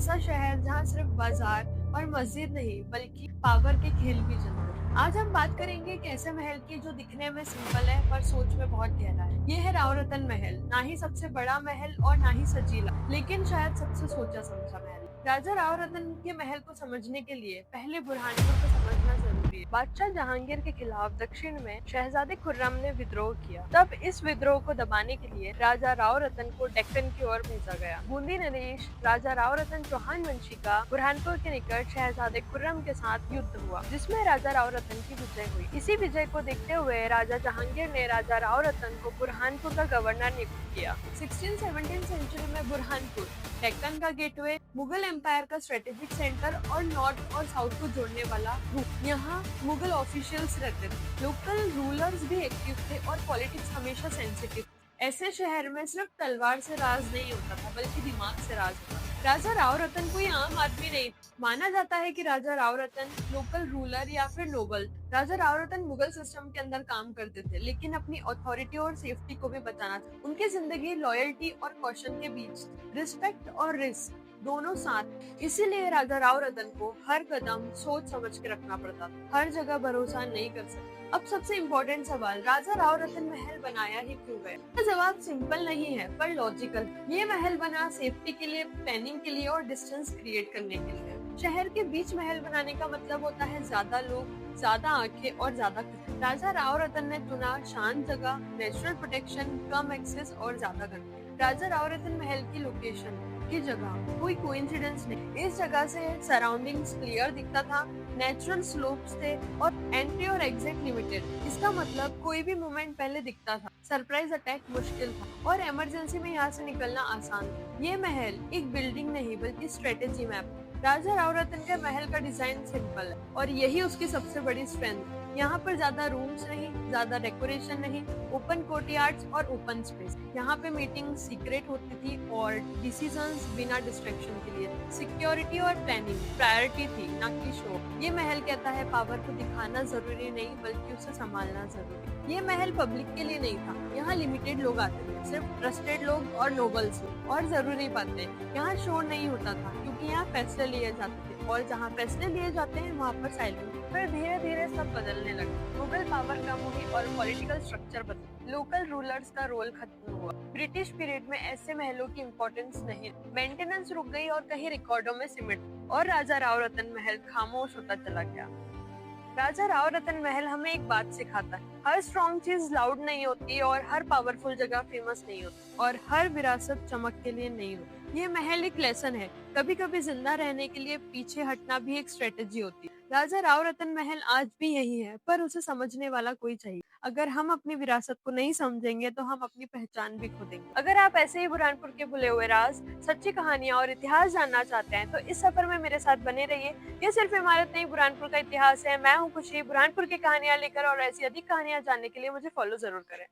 ऐसा शहर जहाँ सिर्फ बाजार और मस्जिद नहीं बल्कि पावर के खेल भी चलते हैं। आज हम बात करेंगे एक ऐसे महल की जो दिखने में सिंपल है पर सोच में बहुत गहरा है। ये है राव रतन महल, ना ही सबसे बड़ा महल और ना ही सजीला, लेकिन शायद सबसे सोचा समझा महल। राजा राव रतन के महल को समझने के लिए पहले बुरहानपुर को समझना जरूरी है। बादशाह जहांगीर के खिलाफ दक्षिण में शहजादे खुर्रम ने विद्रोह किया। तब इस विद्रोह को दबाने के लिए राजा राव रतन को डेक्कन की ओर भेजा गया। बूंदी नरेश राजा राव रतन चौहान वंशी का बुरहानपुर के निकट शहजादे खुर्रम के साथ युद्ध हुआ, जिसमें राजा राव रतन की विजय हुई। इसी विजय को देखते हुए राजा जहांगीर ने राजा राव रतन को बुरहानपुर का गवर्नर नियुक्त किया। 16-17 सेंचुरी में बुरहानपुर डेक्कन का गेटवे, मुगल एम्पायर का स्ट्रेटेजिक सेंटर और नॉर्थ और साउथ को जोड़ने वाला रूट। यहाँ मुगल ऑफिशियल्स रहते थे, लोकल रूलर्स भी एक्टिव थे और पॉलिटिक्स हमेशा सेंसिटिव। ऐसे शहर में सिर्फ तलवार से राज नहीं होता था बल्कि दिमाग से राज होता था। राजा राव रतन कोई आम आदमी नहीं, माना जाता है कि राजा राव रतन लोकल रूलर या फिर नोबल। राजा राव रतन मुगल सिस्टम के अंदर काम करते थे, लेकिन अपनी अथॉरिटी और सेफ्टी को भी बचाना था। उनकी जिंदगी लॉयल्टी और कॉशन के बीच, रिस्पेक्ट और रिस्क दोनों साथ। इसीलिए राजा राव रतन को हर कदम सोच समझ के रखना पड़ता था, हर जगह भरोसा नहीं कर सकते। अब सबसे इम्पोर्टेंट सवाल, राजा राव रतन महल बनाया ही क्यों गया? इसका जवाब सिंपल नहीं है पर लॉजिकल। ये महल बना सेफ्टी के लिए, प्लानिंग के लिए और डिस्टेंस क्रिएट करने के लिए। शहर के बीच महल बनाने का मतलब होता है ज्यादा लोग, ज्यादा आंखें और ज्यादा खतरे। राजा राव रतन ने चुना शांत जगह, नेचुरल प्रोटेक्शन, कम एक्सेस और ज्यादा गंदगी। राजा राव रतन महल की लोकेशन की जगह कोई कोइंसिडेंस नहीं। इस जगह से सराउंडिंग्स क्लियर दिखता था, नेचुरल स्लोप्स थे और एंट्री और एग्जिट लिमिटेड। इसका मतलब कोई भी मूवमेंट पहले दिखता था, सरप्राइज अटैक मुश्किल था और इमरजेंसी में यहाँ से निकलना आसान था। ये महल एक बिल्डिंग नहीं बल्कि स्ट्रेटेजी मैप। राजा राव रतन के महल का डिजाइन सिंपल है और यही उसकी सबसे बड़ी स्ट्रेंथ। यहाँ पर ज्यादा रूम्स नहीं, ज्यादा डेकोरेशन नहीं, ओपन कोर्टयार्ड्स और ओपन स्पेस। यहाँ पे मीटिंग सीक्रेट होती थी और डिसीजंस बिना डिस्ट्रैक्शन के लिए। सिक्योरिटी और प्लानिंग प्रायोरिटी थी, ना कि शो। ये महल कहता है पावर को दिखाना जरूरी नहीं बल्कि उसे संभालना जरूरी। ये महल पब्लिक के लिए नहीं था, यहाँ लिमिटेड लोग आते थे, सिर्फ ट्रस्टेड लोग और नोबल्स। और जरूरी बातें, यहाँ शोर नहीं होता था क्योंकि यहाँ फैसले लिए जाते थे और जहाँ फैसले लिए जाते हैं वहाँ पर साइलेंस। फिर धीरे धीरे सब बदलने लगा। मुगल पावर कम हुई और पॉलिटिकल स्ट्रक्चर बदला। लोकल रूलर्स का रोल खत्म हुआ। ब्रिटिश पीरियड में ऐसे महलों की इम्पोर्टेंस नहीं, मेंटेनेंस रुक गई और कहीं रिकॉर्डों में सिमट और राजा राव रतन महल खामोश होता चला गया। राजा राव रतन महल हमें एक बात सिखाता है, हर स्ट्रॉन्ग चीज लाउड नहीं होती और हर पावरफुल जगह फेमस नहीं होती और हर विरासत चमक के लिए नहीं होती। ये महल एक लेसन है, कभी कभी जिंदा रहने के लिए पीछे हटना भी एक स्ट्रेटेजी होती है। राजा राव रतन महल आज भी यही है पर उसे समझने वाला कोई चाहिए। अगर हम अपनी विरासत को नहीं समझेंगे तो हम अपनी पहचान भी खो देंगे। अगर आप ऐसे ही बुरहानपुर के भुले हुए राज, सच्ची कहानियां और इतिहास जानना चाहते हैं तो इस सफर में मेरे साथ बने रहिए। ये सिर्फ इमारत नहीं, बुरहानपुर का इतिहास है। मैं हूँ खुशी, बुरहानपुर की कहानियां लेकर और ऐसी अधिक कहानियां जानने के लिए मुझे फॉलो जरूर करें।